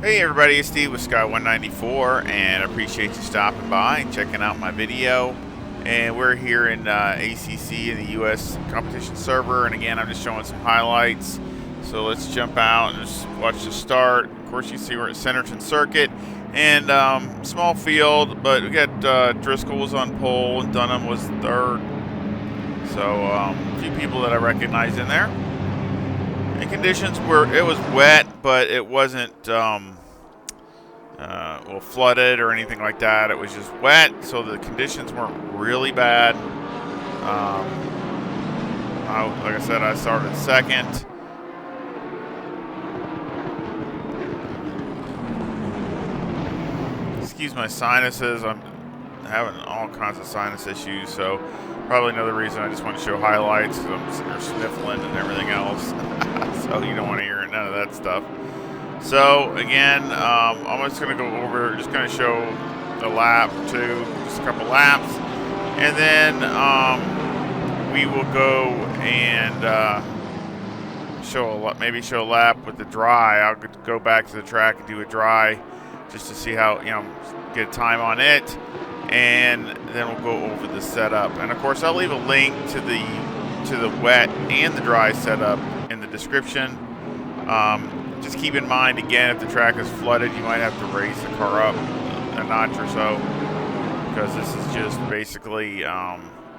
Hey everybody, it's Steve with Sky194, and I appreciate you stopping by and checking out my video. And we're here in ACC in the US competition server, and again I'm just showing some highlights. So let's jump out and just watch the start. Of course you see we're at Snetterton circuit, and small field, but we got Driscoll was on pole and Dunham was third. So a few people that I recognize in there. And conditions were, it was wet, but it wasn't well, flooded or anything like that. It was just wet, so the conditions weren't really bad. Like I said, I started second. Excuse my sinuses. I'm having all kinds of sinus issues, so probably another reason I just want to show highlights, because I'm sitting there sniffling and everything else. So you don't want to hear none of that stuff. So again, I'm just going to go over, just going to show a lap or two, just a couple laps, and then we will go and maybe show a lap with the dry. I'll go back to the track and do a dry, just to see how, get a time on it, and then we'll go over the setup. And of course, I'll leave a link to the wet and the dry setup in the description. Just keep in mind, again, if the track is flooded, you might have to raise the car up a notch or so, because this is just basically,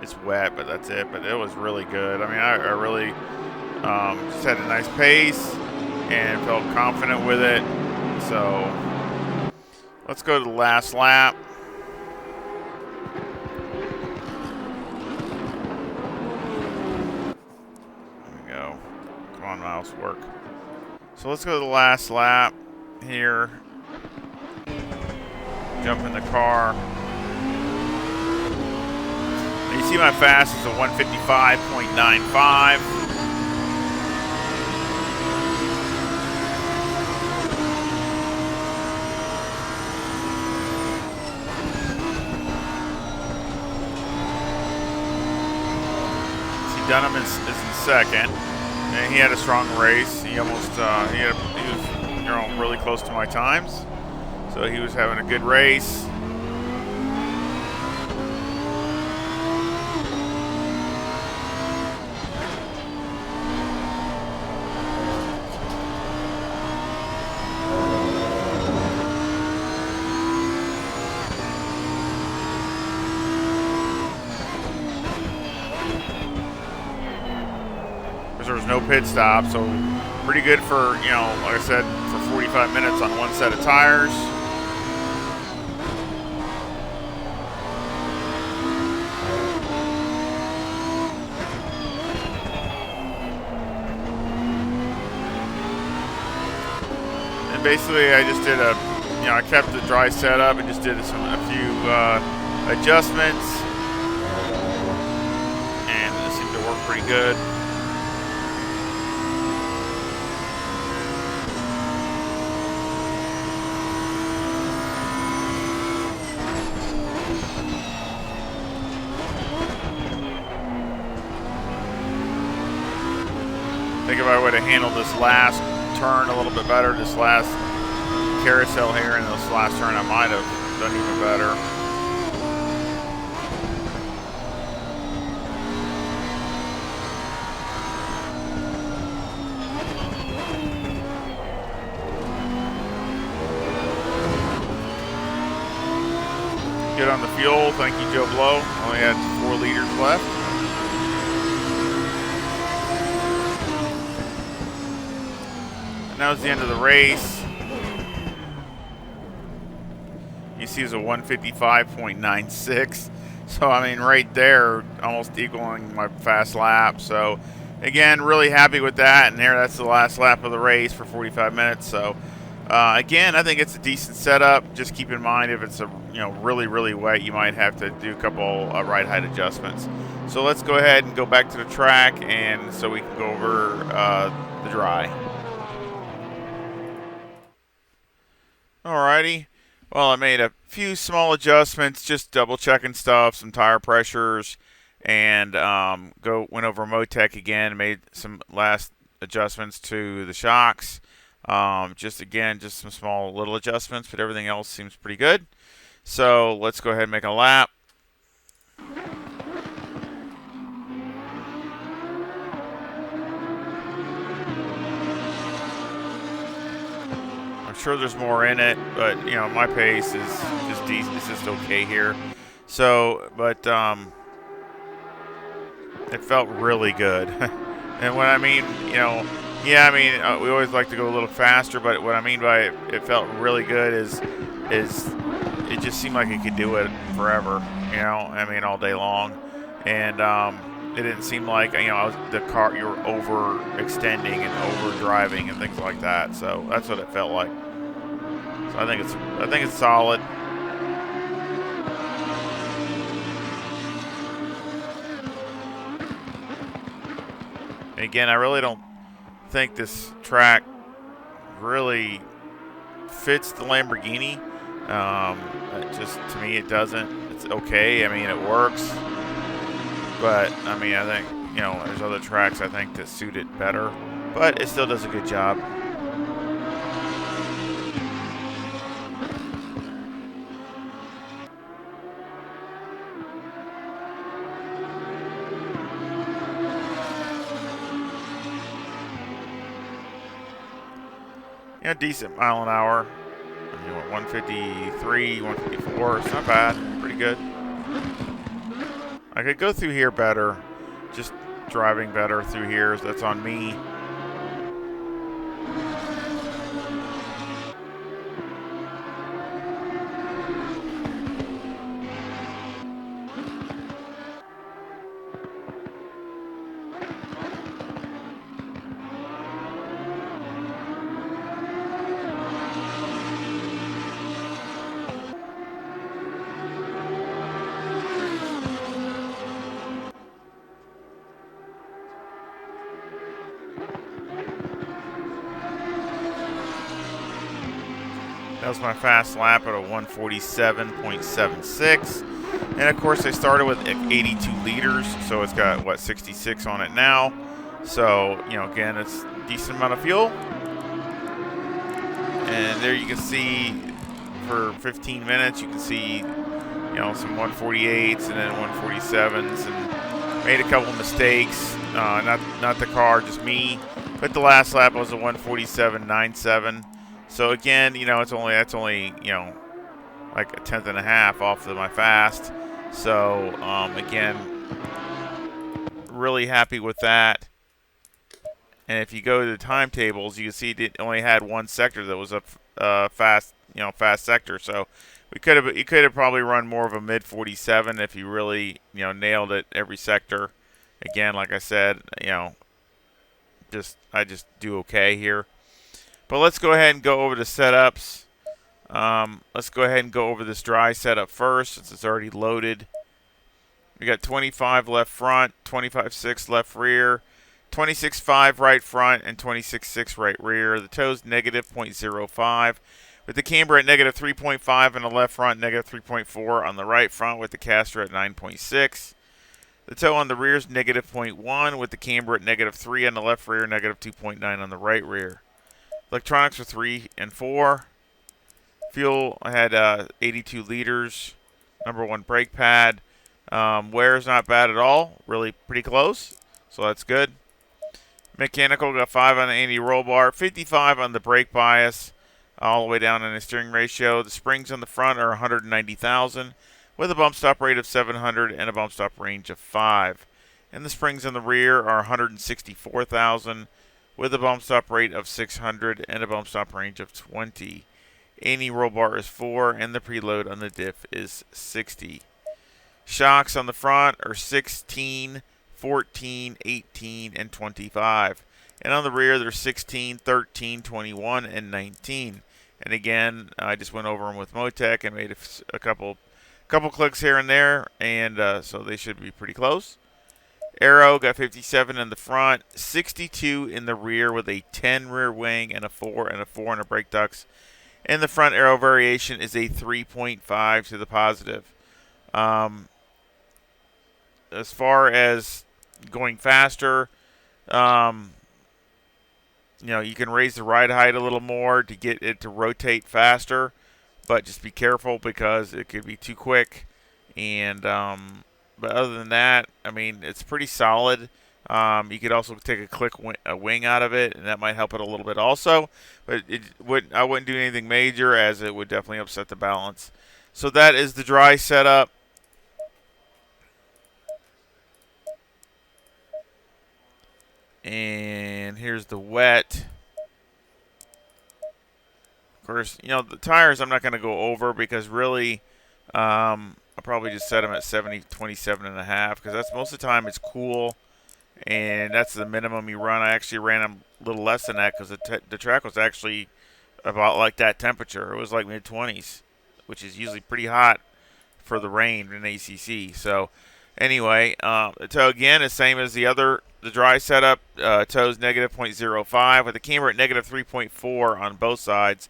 it's wet, but that's it. But it was really good. I mean, I really just had a nice pace and felt confident with it. So let's go to the last lap. There we go. Come on, mouse, work. So let's go to the last lap here. Jump in the car. And you see my fast is a 155.95. See, Dunham is in second. And he had a strong race. He almost he was really close to my times, so he was having a good race. There was no pit stop, so pretty good for, like I said, for 45 minutes on one set of tires. And basically I just did I kept the dry setup and just did a few adjustments, and it seemed to work pretty good. I think if I would have handled this last turn a little bit better, this last carousel here and this last turn, I might have done even better. Good on the fuel. Thank you, Joe Blow. Only had 4 liters left. And that was the end of the race. You see, it's a 155.96. So, I mean, right there, almost equaling my fast lap. So, again, really happy with that. And that's the last lap of the race for 45 minutes. So, again, I think it's a decent setup. Just keep in mind, if it's really, really wet, you might have to do a couple ride height adjustments. So let's go ahead and go back to the track, and so we can go over the dry. Alrighty. Well, I made a few small adjustments, just double checking stuff, some tire pressures, and went over Motec again, made some last adjustments to the shocks. Just again, just some small little adjustments, but everything else seems pretty good. So let's go ahead and make a lap. I'm sure there's more in it, but you know, my pace is just decent. It's just okay here. So, but it felt really good. And what I mean, you know, yeah, I mean, we always like to go a little faster, but what I mean by it felt really good is it just seemed like it could do it forever. You know, I mean, all day long, and it didn't seem like, you know, the car, you were overextending and over driving and things like that. So that's what it felt like. So I think it's solid. And again, I really don't think this track really fits the Lamborghini. Just to me, it doesn't. It's okay. I mean, it works, but I mean, I think, you know, there's other tracks I think that suit it better, but it still does a good job. Yeah, decent mile an hour. You know, 153, 154. It's not bad. Pretty good. I could go through here better. Just driving better through here. That's on me. That was my fast lap at a 147.76. And of course, I started with 82 liters, so it's got, what, 66 on it now. So, you know, again, it's a decent amount of fuel. And there you can see, for 15 minutes, you can see, you know, some 148s and then 147s, and made a couple mistakes. Not the car, just me. But the last lap was a 147.97. So again, you know, that's only, you know, like a tenth and a half off of my fast. So again, really happy with that. And if you go to the timetables, you can see it only had one sector that was a fast sector. So you could have probably run more of a mid 47 if you really, you know, nailed it every sector. Again, like I said, you know, I just do okay here. But let's go ahead and go over the setups. Let's go ahead and go over this dry setup first, since it's already loaded. We got 25 left front, 25.6 left rear, 26.5 right front, and 26.6 right rear. The toe's negative 0.05. With the camber at negative 3.5 on the left front, negative 3.4 on the right front, with the caster at 9.6. The toe on the rear is negative 0.1, with the camber at negative 3 on the left rear, negative 2.9 on the right rear. Electronics are 3 and 4. Fuel, I had 82 liters. Number 1 brake pad. Wear is not bad at all. Really pretty close. So that's good. Mechanical, got 5 on the anti-roll bar. 55 on the brake bias. All the way down in the steering ratio. The springs on the front are 190,000. With a bump stop rate of 700 and a bump stop range of 5. And the springs on the rear are 164,000. With a bump stop rate of 600 and a bump stop range of 20. Anti-roll bar is 4, and the preload on the diff is 60. Shocks on the front are 16, 14, 18, and 25. And on the rear, they're 16, 13, 21, and 19. And again, I just went over them with Motec and made a couple clicks here and there, and so they should be pretty close. Aero, got 57 in the front, 62 in the rear with a 10 rear wing and a 4 and a 4 in the brake ducts. And the front aero variation is a 3.5 to the positive. As far as going faster, You can raise the ride height a little more to get it to rotate faster, but just be careful because it could be too quick. And but other than that, I mean, it's pretty solid. You could also take a wing out of it, and that might help it a little bit also. But I wouldn't do anything major, as it would definitely upset the balance. So that is the dry setup. And here's the wet. Of course, the tires I'm not going to go over because really I'll probably just set them at 27.5 because that's most of the time it's cool, and that's the minimum you run. I actually ran them a little less than that because the track was actually about like that temperature. It was like mid-20s, which is usually pretty hot for the rain in ACC. So anyway, the tow again is same as the dry setup. Tow's negative 0.05 with the camber at negative 3.4 on both sides.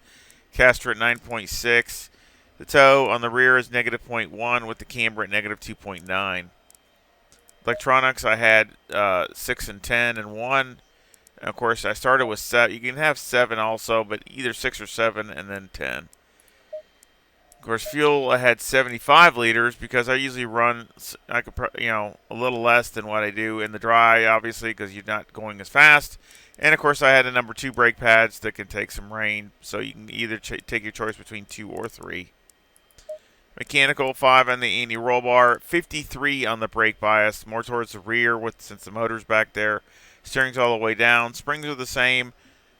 Caster at 9.6. The tow on the rear is negative 0.1 with the camber at negative 2.9. Electronics, I had 6 and 10 and 1. And of course, I started with 7. You can have 7 also, but either 6 or 7 and then 10. Of course, fuel, I had 75 liters because I usually run, a little less than what I do in the dry, obviously, because you're not going as fast. And of course, I had a number 2 brake pads that can take some rain, so you can either take your choice between 2 or 3. Mechanical 5 on the anti-roll bar, 53 on the brake bias, more towards the rear since the motor's back there. Steering's all the way down. Springs are the same,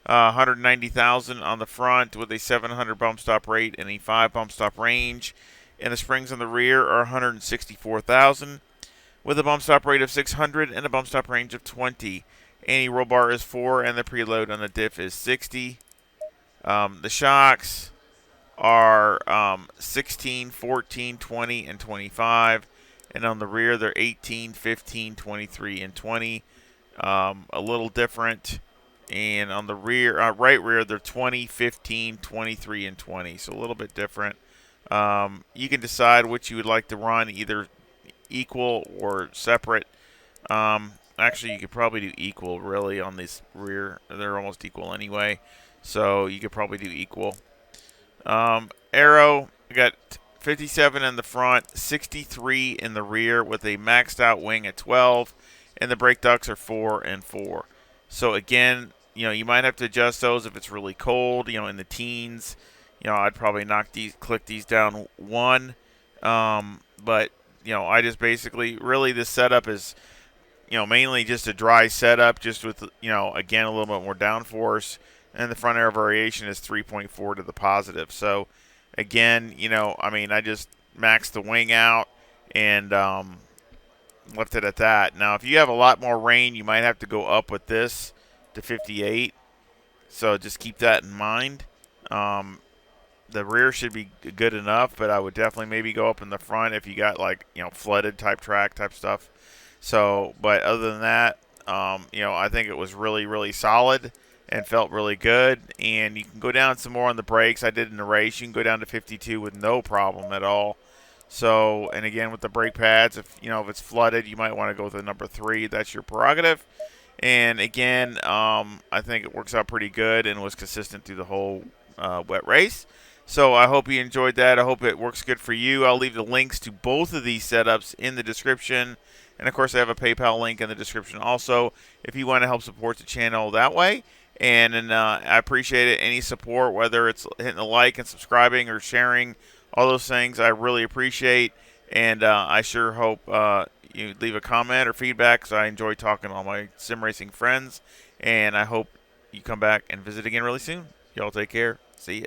190,000 on the front with a 700 bump stop rate and a 5 bump stop range. And the springs on the rear are 164,000 with a bump stop rate of 600 and a bump stop range of 20. Anti-roll bar is 4 and the preload on the diff is 60. The shocks are 16, 14, 20, and 25. And on the rear, they're 18, 15, 23, and 20. A little different. And on the rear, right rear, they're 20, 15, 23, and 20. So a little bit different. You can decide which you would like to run, either equal or separate. Actually, you could probably do equal, really, on this rear. They're almost equal anyway. So you could probably do equal. Aero, I got 57 in the front, 63 in the rear with a maxed out wing at 12, and the brake ducts are 4 and 4. So again, you might have to adjust those if it's really cold, in the teens. I'd probably click these down 1. But, I just basically, really this setup is, mainly just a dry setup, just with, again, a little bit more downforce. And the front air variation is 3.4 to the positive. So, again, I just maxed the wing out and left it at that. Now, if you have a lot more rain, you might have to go up with this to 58. So, just keep that in mind. The rear should be good enough, but I would definitely maybe go up in the front if you got, flooded type track type stuff. So, but other than that, I think it was really, really solid and felt really good. And you can go down some more on the brakes. I did in the race. You can go down to 52 with no problem at all. So, and again, with the brake pads, if it's flooded, you might want to go with the number 3. That's your prerogative. And again, I think it works out pretty good and was consistent through the whole wet race. So I hope you enjoyed that. I hope it works good for you. I'll leave the links to both of these setups in the description. And, of course, I have a PayPal link in the description also if you want to help support the channel that way. And I appreciate it. Any support, whether it's hitting the like and subscribing or sharing, all those things, I really appreciate. And I sure hope you leave a comment or feedback because I enjoy talking to all my sim racing friends. And I hope you come back and visit again really soon. Y'all take care. See ya.